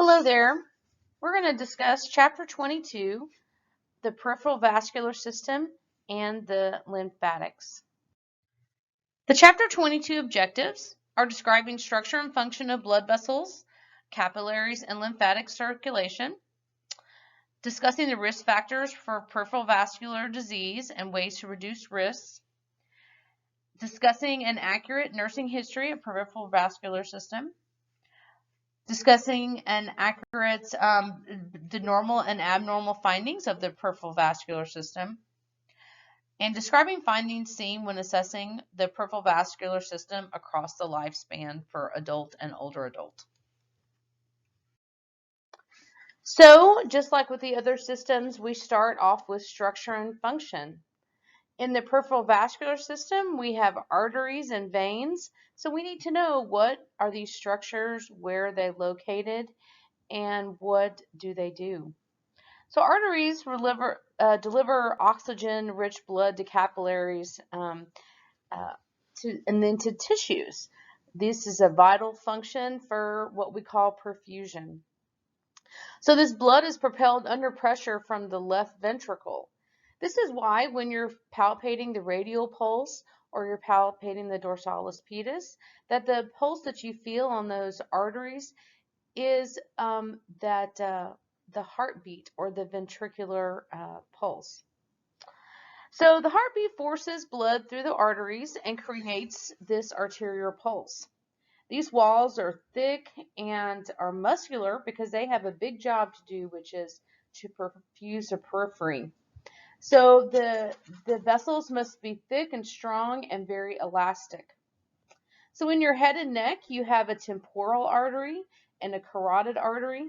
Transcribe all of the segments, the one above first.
Hello there. We're going to discuss Chapter 22, the peripheral vascular system and the lymphatics. The Chapter 22 objectives are describing structure and function of blood vessels, capillaries, and lymphatic circulation, discussing the risk factors for peripheral vascular disease and ways to reduce risks, discussing an accurate nursing history of peripheral vascular system, discussing an accurate the normal and abnormal findings of the peripheral vascular system, and describing findings seen when assessing the peripheral vascular system across the lifespan for adult and older adult. So, just like with the other systems, we start off with structure and function. In the peripheral vascular system, we have arteries and veins. So we need to know what are these structures, where are they located, and what do they do? So arteries deliver oxygen-rich blood to capillaries and then to tissues. This is a vital function for what we call perfusion. So this blood is propelled under pressure from the left ventricle. This is why when you're palpating the radial pulse or you're palpating the dorsalis pedis, that the pulse that you feel on those arteries is the heartbeat or the ventricular pulse. So the heartbeat forces blood through the arteries and creates this arterial pulse. These walls are thick and are muscular because they have a big job to do, which is to perfuse the periphery. So the vessels must be thick and strong and very elastic. So in your head and neck, you have a temporal artery and a carotid artery.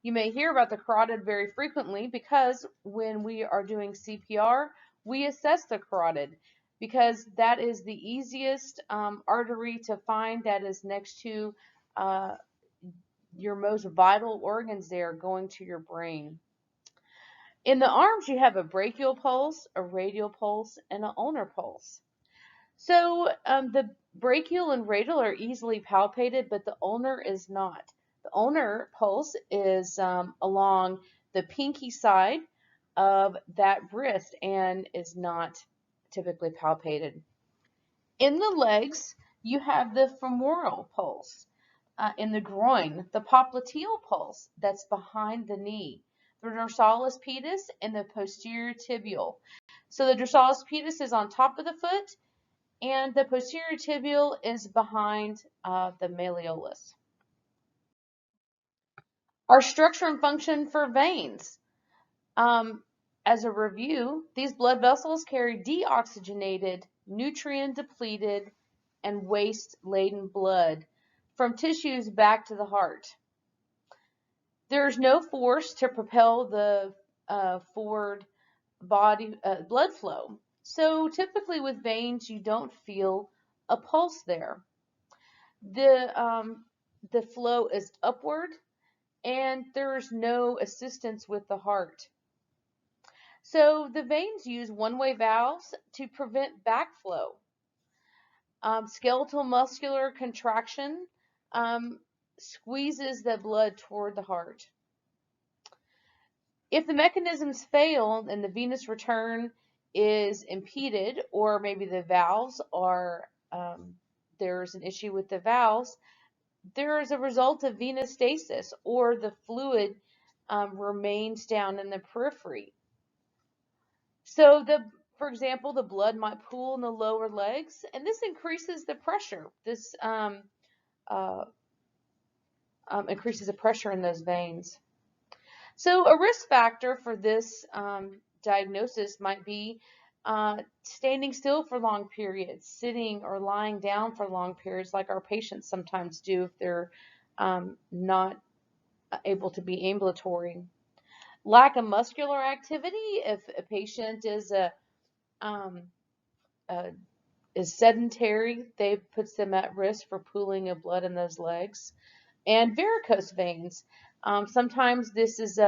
You may hear about the carotid very frequently because when we are doing CPR, we assess the carotid because that is the easiest artery to find that is next to your most vital organs there going to your brain. In the arms, you have a brachial pulse, a radial pulse, and an ulnar pulse. So the brachial and radial are easily palpated, but the ulnar is not. The ulnar pulse is along the pinky side of that wrist and is not typically palpated. In the legs, you have the femoral pulse. In the groin, the popliteal pulse that's behind the knee, the dorsalis pedis, and the posterior tibial. So the dorsalis pedis is on top of the foot, and the posterior tibial is behind the malleolus. Our structure and function for veins. As a review, these blood vessels carry deoxygenated, nutrient-depleted, and waste-laden blood from tissues back to the heart. There is no force to propel the forward body blood flow. So typically with veins, you don't feel a pulse there. The flow is upward, and there is no assistance with the heart. So the veins use one-way valves to prevent backflow. Skeletal muscular contraction squeezes the blood toward the heart. If the mechanisms fail and the venous return is impeded, or maybe the valves are, there's an issue with the valves, there is a result of venous stasis, or the fluid remains down in the periphery. So for example, the blood might pool in the lower legs, and this increases the pressure. This increases the pressure in those veins. So a risk factor for this diagnosis might be standing still for long periods, sitting or lying down for long periods, like our patients sometimes do if they're not able to be ambulatory. Lack of muscular activity, if a patient is sedentary, they puts them at risk for pooling of blood in those legs. And varicose veins. Sometimes this is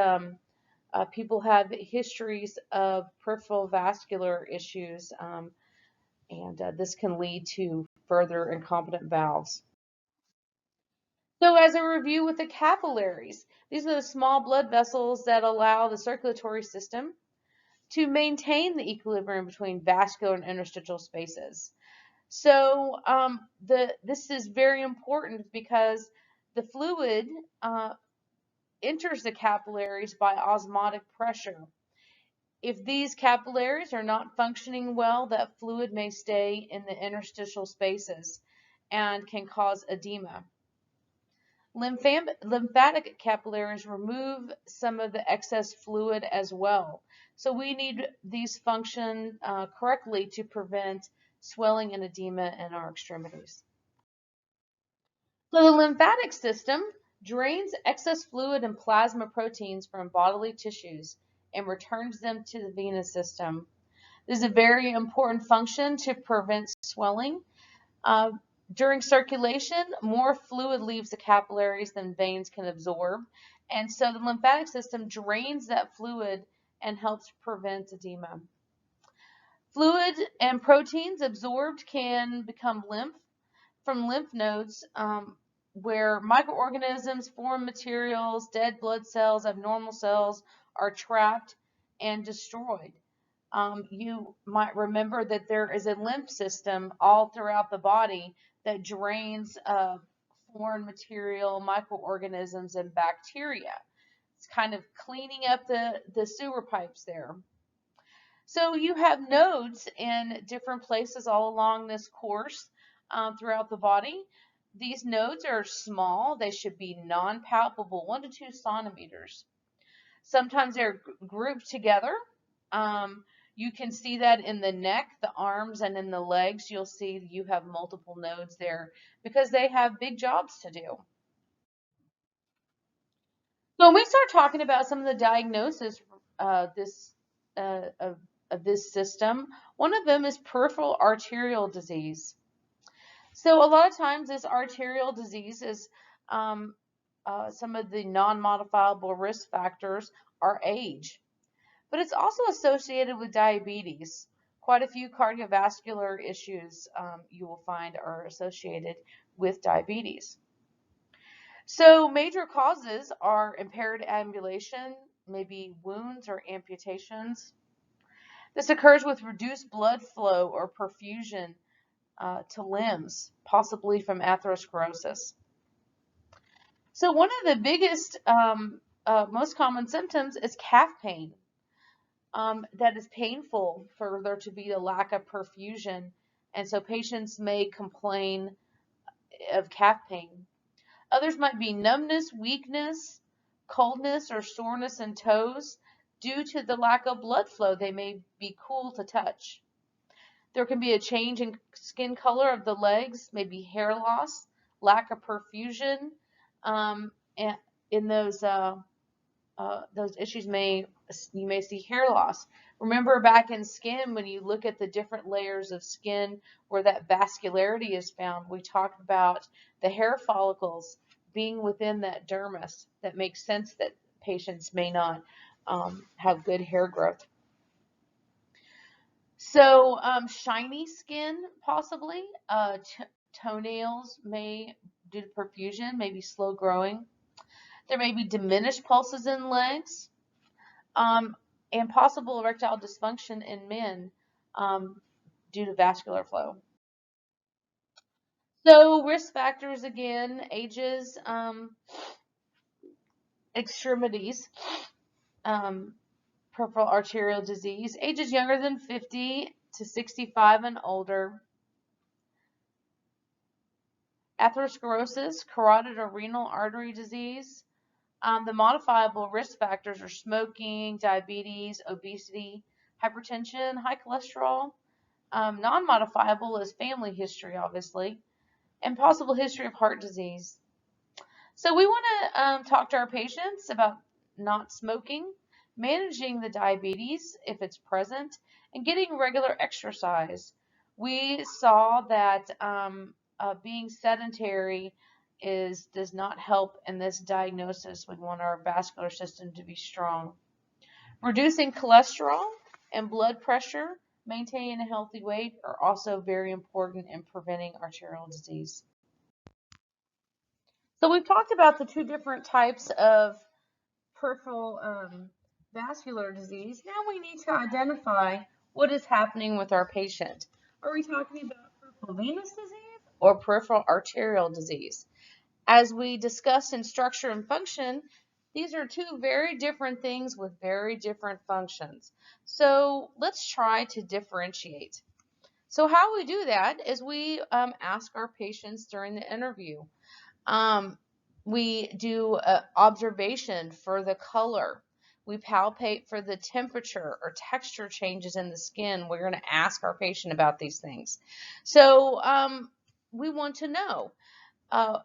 people have histories of peripheral vascular issues, and this can lead to further incompetent valves. So as a review with the capillaries, these are the small blood vessels that allow the circulatory system to maintain the equilibrium between vascular and interstitial spaces. So this is very important because the fluid enters the capillaries by osmotic pressure. If these capillaries are not functioning well, that fluid may stay in the interstitial spaces and can cause edema. Lymphatic capillaries remove some of the excess fluid as well. So we need these function correctly to prevent swelling and edema in our extremities. So the lymphatic system drains excess fluid and plasma proteins from bodily tissues and returns them to the venous system. This is a very important function to prevent swelling. Uh, During circulation, more fluid leaves the capillaries than veins can absorb, and so the lymphatic system drains that fluid and helps prevent edema. Fluid and proteins absorbed can become lymph from lymph nodes, where microorganisms, foreign materials, dead blood cells, abnormal cells are trapped and destroyed. You might remember that there is a lymph system all throughout the body that drains foreign material, microorganisms, and bacteria. It's kind of cleaning up the sewer pipes there. So you have nodes in different places all along this course throughout the body. These nodes are small. They should be non-palpable, 1 to 2 centimeters. Sometimes they're grouped together. You can see that in the neck, the arms, and in the legs. You'll see you have multiple nodes there because they have big jobs to do. So when we start talking about some of the diagnosis of this system, one of them is peripheral arterial disease. So a lot of times this arterial disease is some of the non-modifiable risk factors are age, but it's also associated with diabetes. Quite a few cardiovascular issues you will find are associated with diabetes. So major causes are impaired ambulation, maybe wounds or amputations. This occurs with reduced blood flow or perfusion to limbs, possibly from atherosclerosis. So one of the biggest, most common symptoms is calf pain. That is painful for there to be a lack of perfusion, and so patients may complain of calf pain. Others might be numbness, weakness, coldness, or soreness in toes due to the lack of blood flow. They may be cool to touch. There can be a change in skin color of the legs, maybe hair loss, lack of perfusion, and in those issues you may see hair loss. Remember back in skin, when you look at the different layers of skin where that vascularity is found, we talked about the hair follicles being within that dermis. That makes sense that patients may not have good hair growth. So shiny skin, possibly. Toenails may, due to perfusion, may be slow growing. There may be diminished pulses in legs, and possible erectile dysfunction in men due to vascular flow. So risk factors again, ages, extremities, peripheral arterial disease, ages younger than 50 to 65 and older, atherosclerosis, carotid or renal artery disease. The modifiable risk factors are smoking, diabetes, obesity, hypertension, high cholesterol. Non-modifiable is family history, obviously, and possible history of heart disease. So we want to talk to our patients about not smoking, managing the diabetes if it's present, and getting regular exercise. We saw that being sedentary does not help in this diagnosis. We want our vascular system to be strong. Reducing cholesterol and blood pressure, maintaining a healthy weight are also very important in preventing arterial disease. So we've talked about the two different types of peripheral vascular disease. Now we need to identify what is happening with our patient. Are we talking about peripheral venous disease or peripheral arterial disease? As we discussed in structure and function, these are two very different things with very different functions. So let's try to differentiate. So how we do that is we ask our patients during the interview. Um, we do observation for the color. We palpate for the temperature or texture changes in the skin. We're going to ask our patient about these things. So we want to know,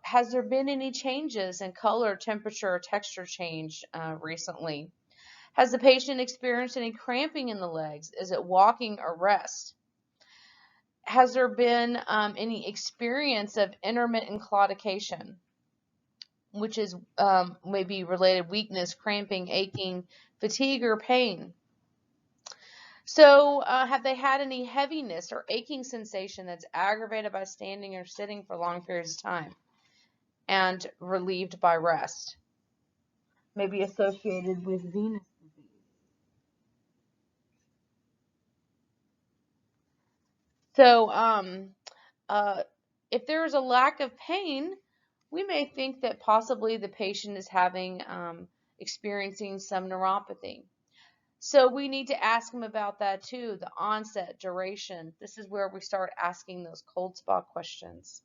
has there been any changes in color, temperature, or texture change recently? Has the patient experienced any cramping in the legs? Is it walking or rest? Has there been any experience of intermittent claudication, which is maybe related weakness, cramping, aching, fatigue, or pain? So have they had any heaviness or aching sensation that's aggravated by standing or sitting for long periods of time and relieved by rest? Maybe associated with venous disease. So if there is a lack of pain, we may think that possibly the patient is having experiencing some neuropathy. So we need to ask them about that too, the onset, duration. This is where we start asking those cold spot questions.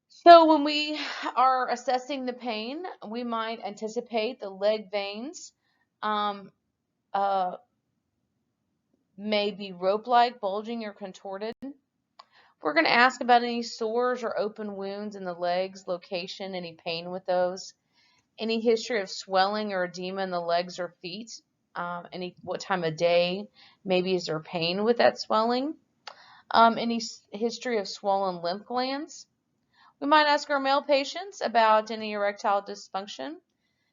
So when we are assessing the pain, we might anticipate the leg veins um, uh, may be rope-like, bulging, or contorted. We're going to ask about any sores or open wounds in the legs, location, any pain with those, any history of swelling or edema in the legs or feet, what time of day, maybe is there pain with that swelling, any history of swollen lymph glands. We might ask our male patients about any erectile dysfunction,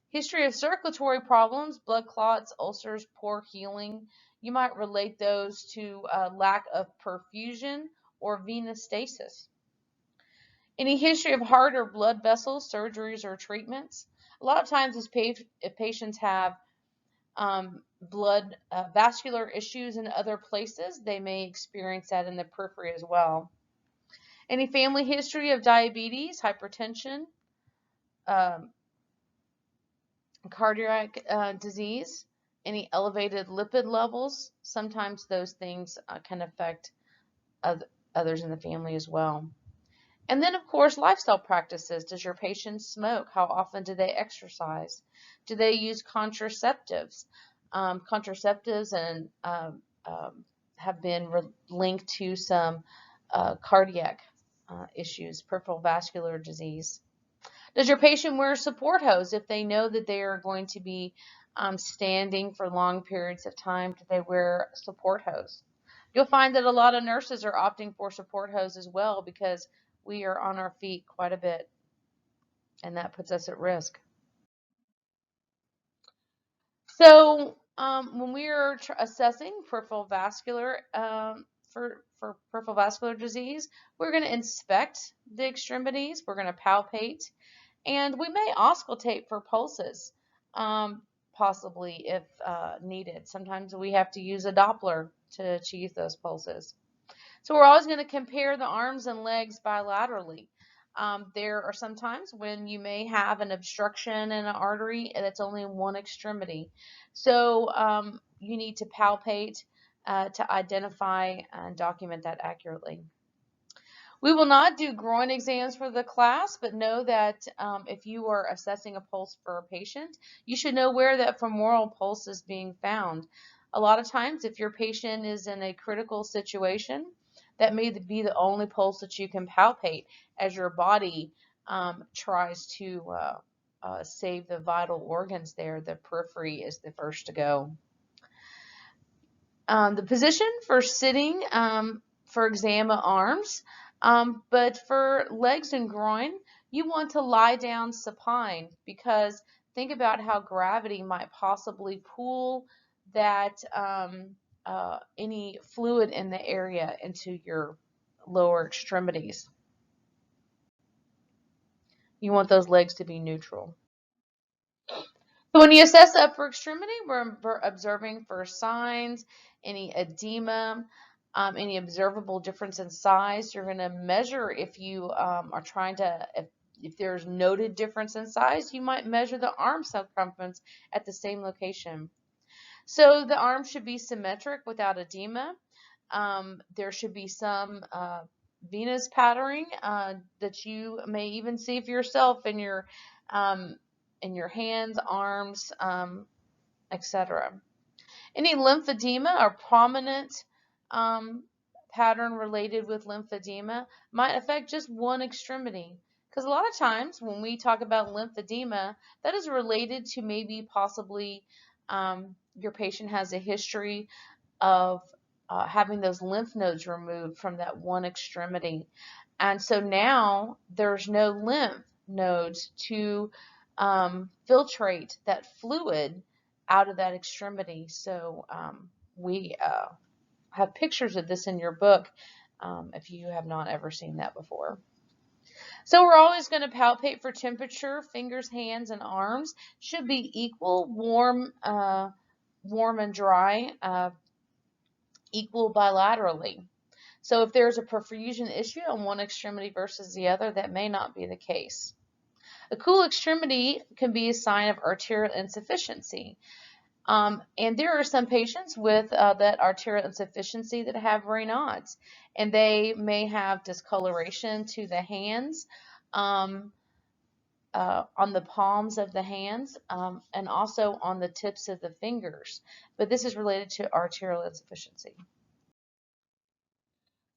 history of circulatory problems, blood clots, ulcers, poor healing. You might relate those to lack of perfusion or venous stasis. Any history of heart or blood vessels, surgeries, or treatments. A lot of times, if patients have blood vascular issues in other places, they may experience that in the periphery as well. Any family history of diabetes, hypertension, um, cardiac disease, any elevated lipid levels, sometimes those things can affect others in the family as well. And then, of course, lifestyle practices. Does your patient smoke? How often do they exercise? Do they use contraceptives? Contraceptives and have been linked to some cardiac issues, peripheral vascular disease. Does your patient wear a support hose if they know that they are going to be standing for long periods of time? Do they wear a support hose? You'll find that a lot of nurses are opting for support hose as well because we are on our feet quite a bit, and that puts us at risk. So when we are assessing peripheral vascular for peripheral vascular disease, we're going to inspect the extremities. We're going to palpate. And we may auscultate for pulses, possibly if needed. Sometimes we have to use a Doppler to achieve those pulses. So we're always going to compare the arms and legs bilaterally. There are some times when you may have an obstruction in an artery and it's only in one extremity. So you need to palpate to identify and document that accurately. We will not do groin exams for the class, but know that if you are assessing a pulse for a patient, you should know where that femoral pulse is being found. A lot of times, if your patient is in a critical situation, that may be the only pulse that you can palpate as your body tries to save the vital organs there. The periphery is the first to go. The position for sitting for exam of arms, but for legs and groin, you want to lie down supine because think about how gravity might possibly pull that any fluid in the area into your lower extremities. You want those legs to be neutral. So when you assess the upper extremity, we're observing for signs, any edema, any observable difference in size. You're going to measure if you are trying to, if there's noted difference in size, you might measure the arm circumference at the same location. So the arm should be symmetric without edema. There should be some venous patterning that you may even see for yourself um, in your hands, arms, etc. Any lymphedema or prominent um, pattern related with lymphedema might affect just one extremity. Because a lot of times when we talk about lymphedema, that is related to maybe possibly your patient has a history of having those lymph nodes removed from that one extremity. And so now there's no lymph nodes to filtrate that fluid out of that extremity. So we have pictures of this in your book if you have not ever seen that before. So we're always going to palpate for temperature. Fingers, hands, and arms should be equal, warm and dry, equal bilaterally. So if there's a perfusion issue on one extremity versus the other, that may not be the case. A cool extremity can be a sign of arterial insufficiency. And there are some patients with that arterial insufficiency that have Raynaud's, and they may have discoloration to the hands, on the palms of the hands, and also on the tips of the fingers. But this is related to arterial insufficiency.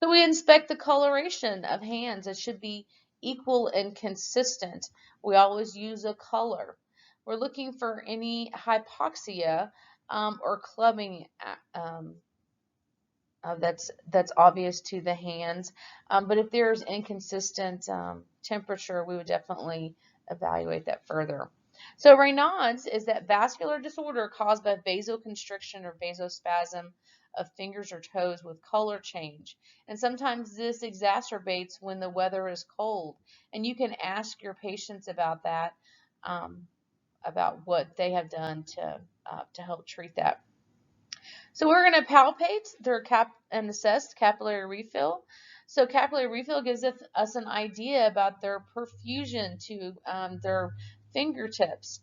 So we inspect the coloration of hands. It should be equal and consistent. We always use a color. We're looking for any hypoxia or clubbing that's obvious to the hands. But if there's inconsistent temperature, we would definitely evaluate that further. So Raynaud's is that vascular disorder caused by vasoconstriction or vasospasm of fingers or toes with color change. And sometimes this exacerbates when the weather is cold. And you can ask your patients about that, about what they have done to help treat that. So we're going to palpate their and assess capillary refill. So capillary refill gives us an idea about their perfusion to their fingertips.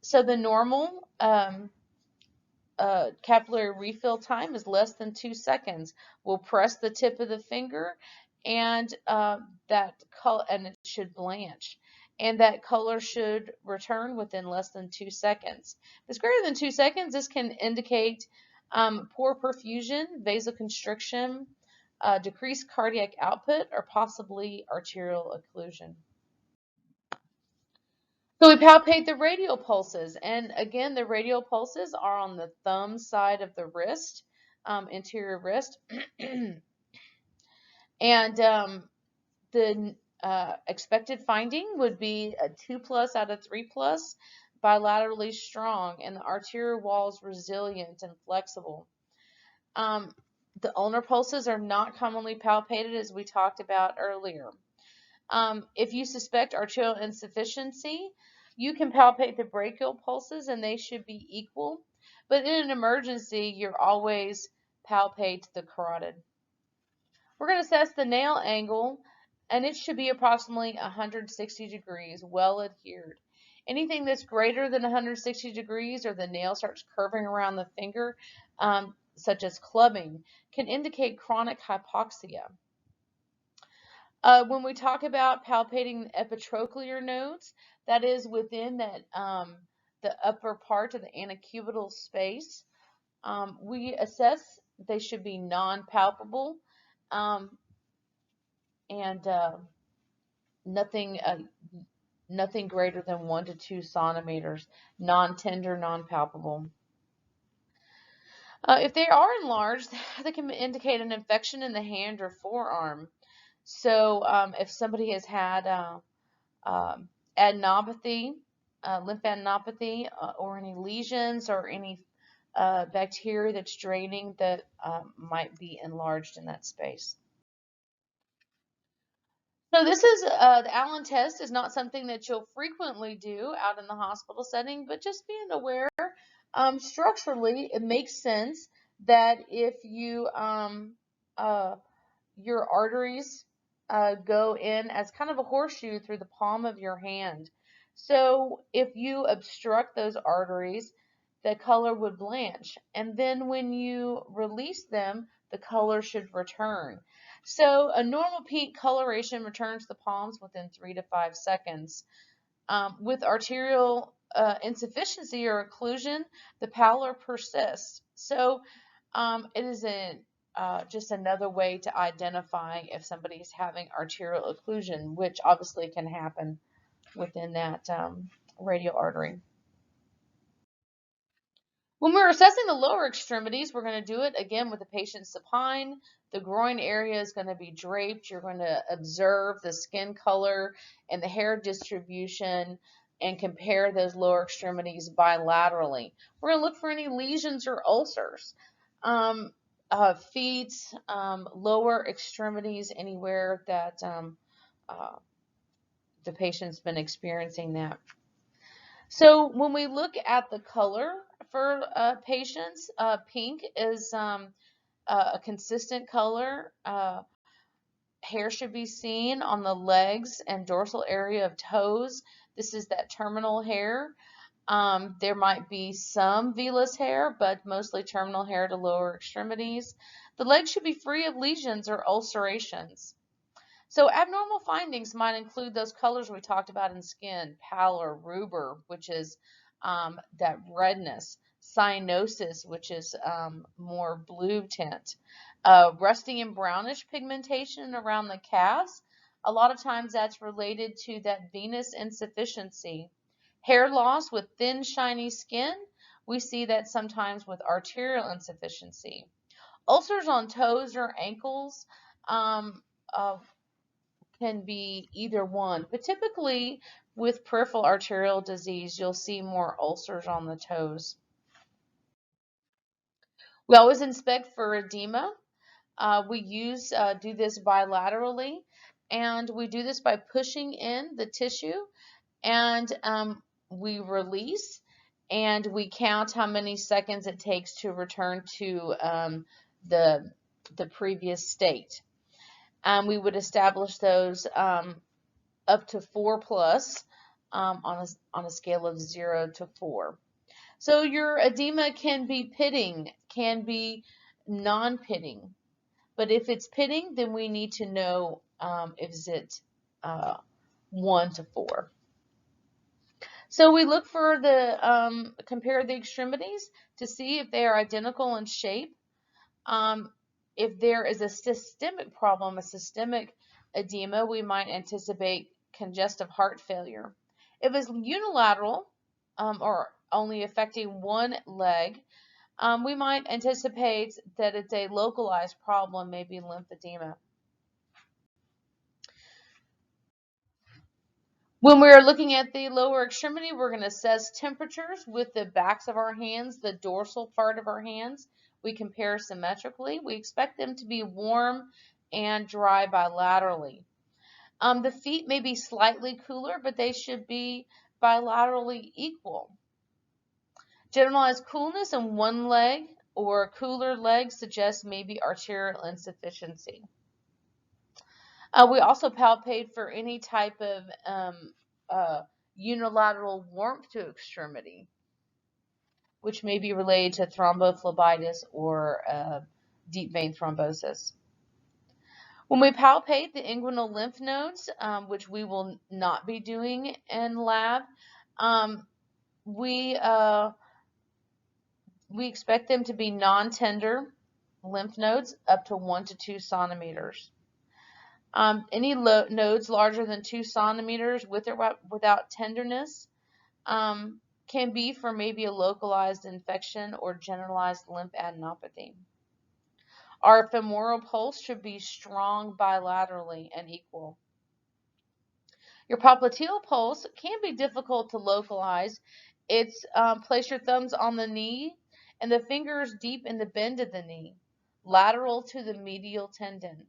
So the normal capillary refill time is less than 2 seconds. We'll press the tip of the finger, and and it should blanch, and that color should return within less than 2 seconds. If it's greater than 2 seconds, this can indicate poor perfusion, vasoconstriction, decreased cardiac output, or possibly arterial occlusion. So we palpate the radial pulses, and again, the radial pulses are on the thumb side of the wrist, interior wrist, and the expected finding would be a 2+ out of 3+, bilaterally strong, and the arterial walls resilient and flexible. The ulnar pulses are not commonly palpated, as we talked about earlier. If you suspect arterial insufficiency, you can palpate the brachial pulses, and they should be equal. But in an emergency, you're always palpate the carotid. We're going to assess the nail angle, and it should be approximately 160 degrees, well adhered. Anything that's greater than 160 degrees, or the nail starts curving around the finger, such as clubbing, can indicate chronic hypoxia. When we talk about palpating epitrochlear nodes, that is within that the upper part of the antecubital space. We assess they should be non-palpable, and nothing greater than 1 to 2 centimeters, non-tender, non-palpable. If they are enlarged, they can indicate an infection in the hand or forearm. So if somebody has had adenopathy, lymphadenopathy, or any lesions or any bacteria that's draining, that might be enlarged in that space. So this is the Allen test is not something that you'll frequently do out in the hospital setting, but just being aware, structurally, it makes sense that if you uh, your arteries go in as kind of a horseshoe through the palm of your hand. So if you obstruct those arteries, the color would blanch. And then when you release them, the color should return. So a normal pink coloration returns to the palms within 3 to 5 seconds. With arterial insufficiency or occlusion, the pallor persists. So it is just another way to identify if somebody is having arterial occlusion, which obviously can happen within that radial artery. When we're assessing the lower extremities, we're going to do it again with the patient supine. The groin area is going to be draped. You're going to observe the skin color and the hair distribution and compare those lower extremities bilaterally. We're going to look for any lesions or ulcers. Feet, lower extremities, anywhere that uh, the patient's been experiencing that. So when we look at the color for patients, pink is a consistent color. Hair should be seen on the legs and dorsal area of toes. This is that terminal hair. There might be some vellus hair, but mostly terminal hair to lower extremities. The legs should be free of lesions or ulcerations. So abnormal findings might include those colors we talked about in skin, pallor, rubor, which is that redness, cyanosis, which is more blue tint, rusty and brownish pigmentation around the calves. A lot of times that's related to that venous insufficiency. Hair loss with thin, shiny skin. We see that sometimes with arterial insufficiency. Ulcers on toes or ankles. Um, uh, can be either one, but typically with peripheral arterial disease, you'll see more ulcers on the toes. We always inspect for edema. We do this bilaterally, and we do this by pushing in the tissue, and we release, and we count how many seconds it takes to return to the previous state. We would establish those up to 4 plus on a scale of 0 to 4. So your edema can be pitting, can be non-pitting. But if it's pitting, then we need to know if it's uh, 1 to 4. So we look for compare the extremities to see if they are identical in shape. Um, if there is a systemic problem, a systemic edema, we might anticipate congestive heart failure. If it's unilateral or only affecting one leg, we might anticipate that it's a localized problem, maybe lymphedema. When we're looking at the lower extremity, we're going to assess temperatures with the backs of our hands, the dorsal part of our hands. We compare symmetrically. We expect them to be warm and dry bilaterally. The feet may be slightly cooler, but they should be bilaterally equal. Generalized coolness in one leg or a cooler leg suggests maybe arterial insufficiency. We also palpate for any type of unilateral warmth to extremity, which may be related to thrombophlebitis or deep vein thrombosis. When we palpate the inguinal lymph nodes, which we will not be doing in lab, um, we expect them to be non-tender lymph nodes up to 1 to 2 centimeters. Any nodes larger than 2 centimeters with or without tenderness can be for maybe a localized infection or generalized lymphadenopathy. Our femoral pulse should be strong bilaterally and equal. Your popliteal pulse can be difficult to localize. It's place your thumbs on the knee and the fingers deep in the bend of the knee, lateral to the medial tendon.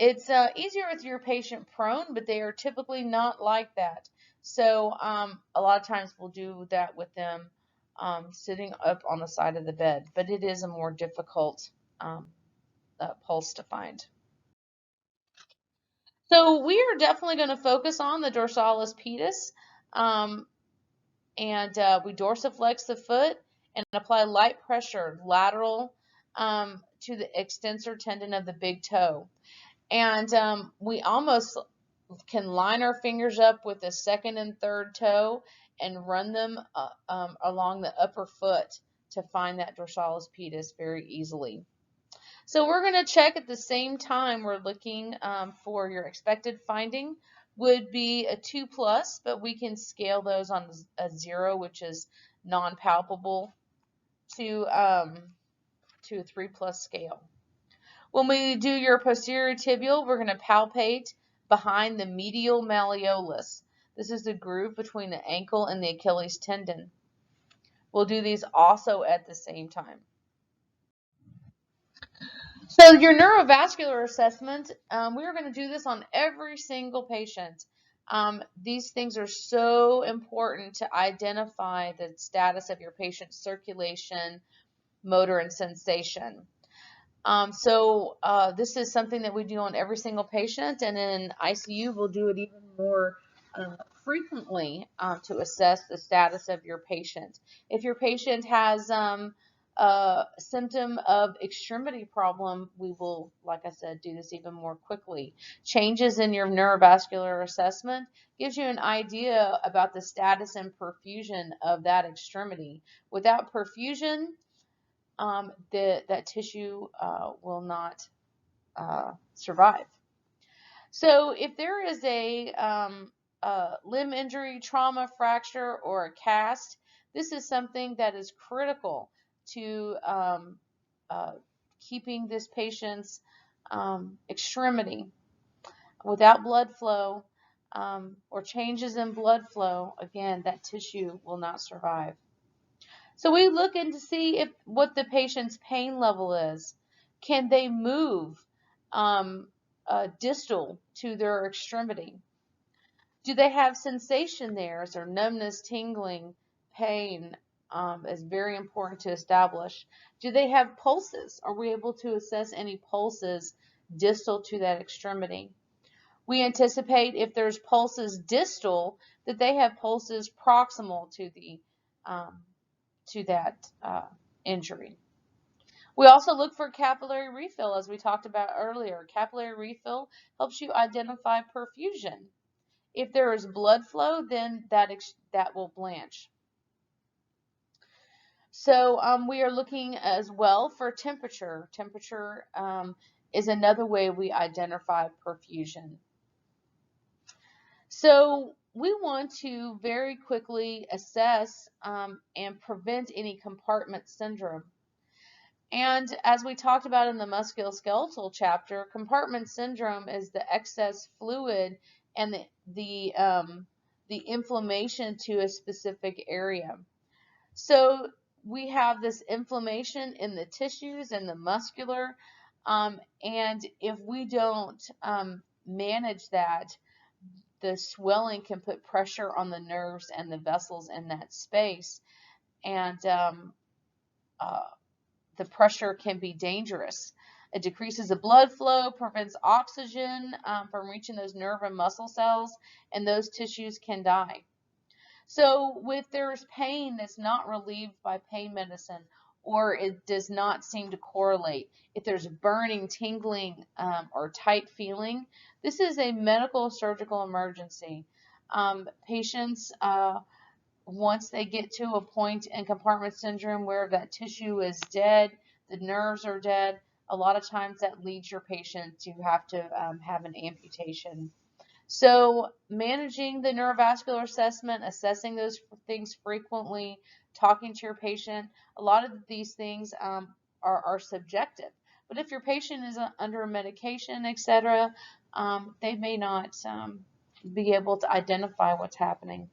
It's easier with your patient prone, but they are typically not like that. So a lot of times we'll do that with them sitting up on the side of the bed, but it is a more difficult um, pulse to find. So we are definitely going to focus on the dorsalis pedis, um, and we dorsiflex the foot and apply light pressure lateral to the extensor tendon of the big toe. And we almost can line our fingers up with the second and third toe and run them along the upper foot to find that dorsalis pedis very easily. So we're going to check at the same time we're looking for your expected finding would be a 2+, but we can scale those on a 0, which is non-palpable, to a 3+ scale. When we do your posterior tibial, we're going to palpate behind the medial malleolus. This is the groove between the ankle and the Achilles tendon. We'll do these also at the same time. So your neurovascular assessment, we are going to do this on every single patient. These things are so important to identify the status of your patient's circulation, motor, and sensation. This is something that we do on every single patient, and in ICU we'll do it even more frequently to assess the status of your patient. If your patient has a symptom of extremity problem, we will, like I said, do this even more quickly. Changes in your neurovascular assessment gives you an idea about the status and perfusion of that extremity. Without perfusion, that tissue will not survive. So if there is a limb injury, trauma, fracture, or a cast, this is something that is critical to keeping this patient's extremity. Without blood flow or changes in blood flow, again, that tissue will not survive. So we look in to see what the patient's pain level is. Can they move distal to their extremity? Do they have sensation there? Is there numbness, tingling, pain? Is very important to establish. Do they have pulses? Are we able to assess any pulses distal to that extremity? We anticipate if there's pulses distal that they have pulses proximal to that injury. We also look for capillary refill, as we talked about earlier. Capillary refill helps you identify perfusion. If there is blood flow, then that will blanch. So we are looking as well for temperature. Temperature is another way we identify perfusion. So we want to very quickly assess and prevent any compartment syndrome. And as we talked about in the musculoskeletal chapter, compartment syndrome is the excess fluid and the inflammation to a specific area. So we have this inflammation in the tissues and the muscular, and if we don't manage that, the swelling can put pressure on the nerves and the vessels in that space, and the pressure can be dangerous. It decreases the blood flow, prevents oxygen from reaching those nerve and muscle cells, and those tissues can die. So if there's pain that's not relieved by pain medicine, or it does not seem to correlate, if there's burning, tingling, or tight feeling, this is a medical surgical emergency. Patients, once they get to a point in compartment syndrome where that tissue is dead, the nerves are dead, a lot of times that leads your patient to have to have an amputation. So managing the neurovascular assessment, assessing those things frequently, talking to your patient, a lot of these things are subjective. But if your patient is under medication, etc., they may not be able to identify what's happening.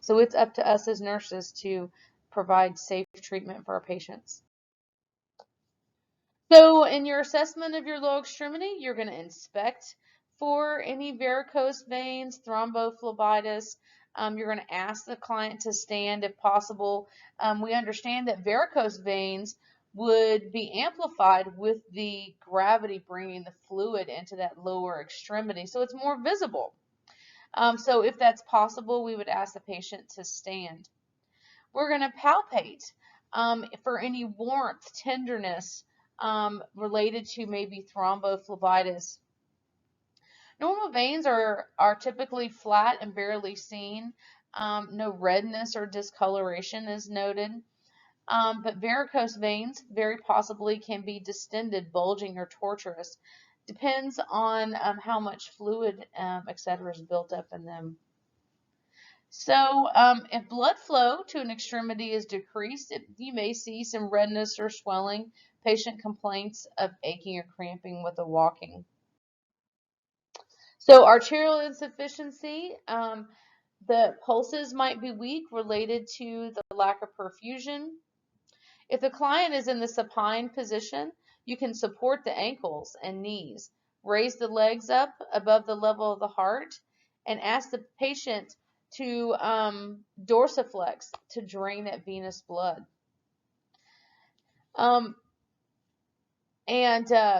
So it's up to us as nurses to provide safe treatment for our patients. So in your assessment of your low extremity, you're going to inspect for any varicose veins, thrombophlebitis. You're going to ask the client to stand if possible. We understand that varicose veins would be amplified with the gravity bringing the fluid into that lower extremity, so it's more visible. So if that's possible, we would ask the patient to stand. We're going to palpate for any warmth, tenderness related to maybe thrombophlebitis. Normal veins are typically flat and barely seen. No redness or discoloration is noted. But varicose veins very possibly can be distended, bulging, or tortuous. Depends on how much fluid, etc., is built up in them. So if blood flow to an extremity is decreased, you may see some redness or swelling. Patient complaints of aching or cramping with the walking. So arterial insufficiency, the pulses might be weak related to the lack of perfusion. If the client is in the supine position, you can support the ankles and knees, raise the legs up above the level of the heart, and ask the patient to dorsiflex to drain that venous blood.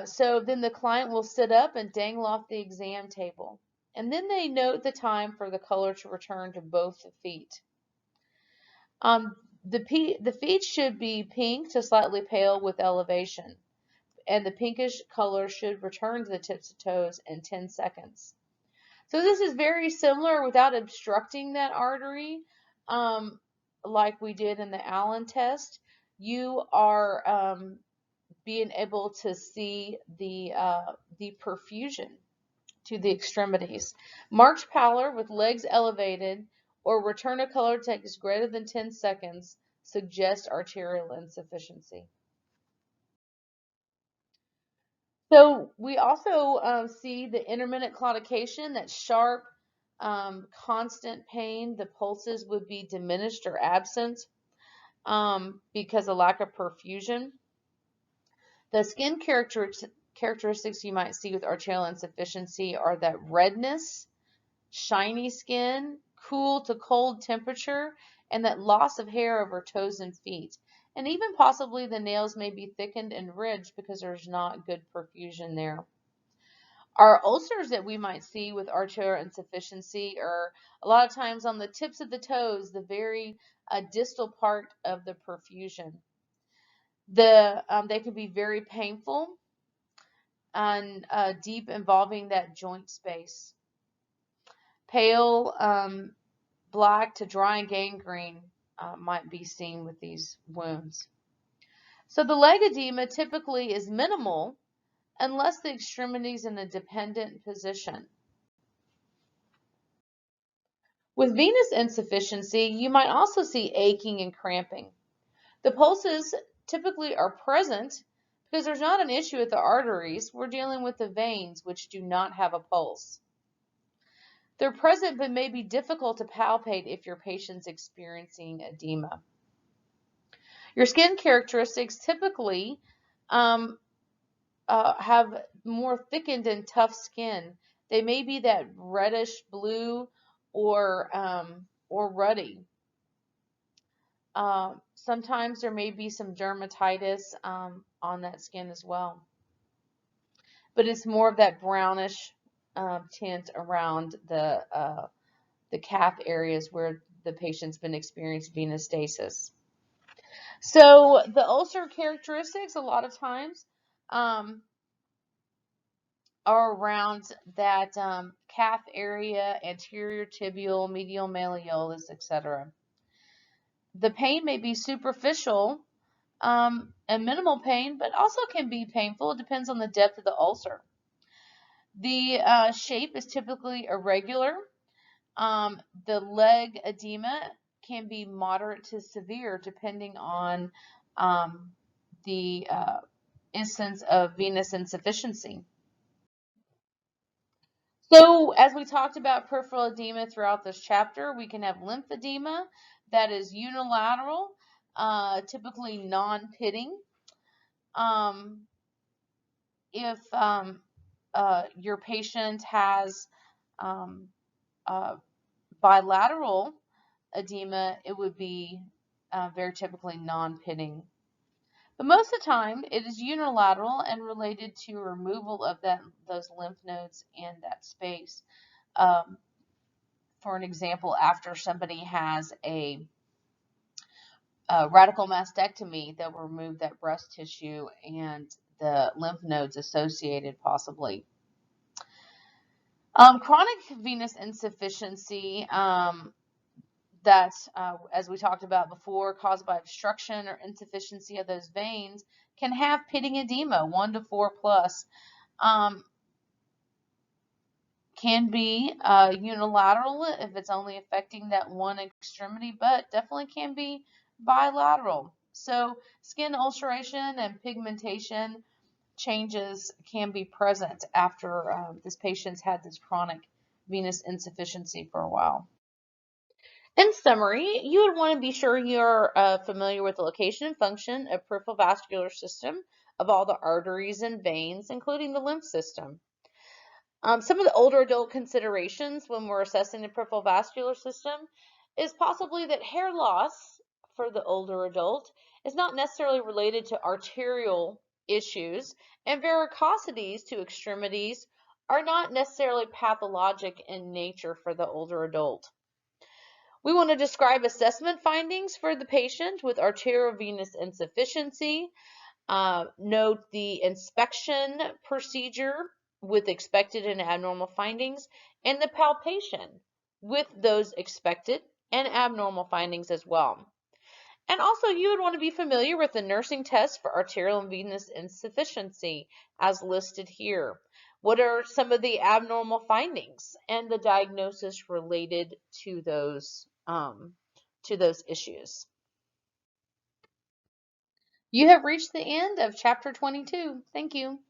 So then the client will sit up and dangle off the exam table. And then they note the time for the color to return to both the feet. The feet should be pink to slightly pale with elevation, and the pinkish color should return to the tips of toes in 10 seconds. So this is very similar without obstructing that artery, like we did in the Allen test. You are being able to see the perfusion to the extremities. Marked pallor with legs elevated or return of color takes greater than 10 seconds suggests arterial insufficiency. So we also see the intermittent claudication, that sharp, constant pain. The pulses would be diminished or absent because of lack of perfusion. The skin characteristics you might see with arterial insufficiency are that redness, shiny skin, cool to cold temperature, and that loss of hair over toes and feet. And even possibly the nails may be thickened and ridged because there's not good perfusion there. Our ulcers that we might see with arterial insufficiency are a lot of times on the tips of the toes, the very distal part of the perfusion. They can be very painful and deep, involving that joint space. Pale, black to dry and gangrene might be seen with these wounds. So the leg edema typically is minimal unless the extremity is in a dependent position. With venous insufficiency, you might also see aching and cramping. The pulses typically are present because there's not an issue with the arteries. We're dealing with the veins, which do not have a pulse. They're present but may be difficult to palpate if your patient's experiencing edema. Your skin characteristics typically have more thickened and tough skin. They may be that reddish blue or ruddy. Sometimes there may be some dermatitis on that skin as well. But it's more of that brownish tint around the calf areas where the patient's been experiencing venous stasis. So the ulcer characteristics a lot of times are around that calf area, anterior tibial, medial malleolus, etc. The pain may be superficial and minimal pain, but also can be painful. It depends on the depth of the ulcer. The shape is typically irregular. The leg edema can be moderate to severe depending on the instance of venous insufficiency. So as we talked about peripheral edema throughout this chapter, we can have lymphedema that is unilateral, typically non-pitting. if your patient has bilateral edema, it would be very typically non-pitting. But most of the time, it is unilateral and related to removal of those lymph nodes and that space. Um, for an example, after somebody has a radical mastectomy, they'll remove that breast tissue and the lymph nodes associated, possibly. Chronic venous insufficiency, as we talked about before, caused by obstruction or insufficiency of those veins, can have pitting edema, 1 to 4 plus. Can be unilateral if it's only affecting that one extremity, but definitely can be bilateral. So skin ulceration and pigmentation changes can be present after this patient's had this chronic venous insufficiency for a while. In summary, you would want to be sure you're familiar with the location and function of peripheral vascular system of all the arteries and veins, including the lymph system. Some of the older adult considerations when we're assessing the peripheral vascular system is possibly that hair loss for the older adult is not necessarily related to arterial issues, and varicosities to extremities are not necessarily pathologic in nature for the older adult. We want to describe assessment findings for the patient with arteriovenous insufficiency. Note the inspection procedure with expected and abnormal findings, and the palpation with those expected and abnormal findings as well. And also, you would want to be familiar with the nursing test for arterial and venous insufficiency as listed here. What are some of the abnormal findings and the diagnosis related to those issues? You have reached the end of chapter 22. Thank you.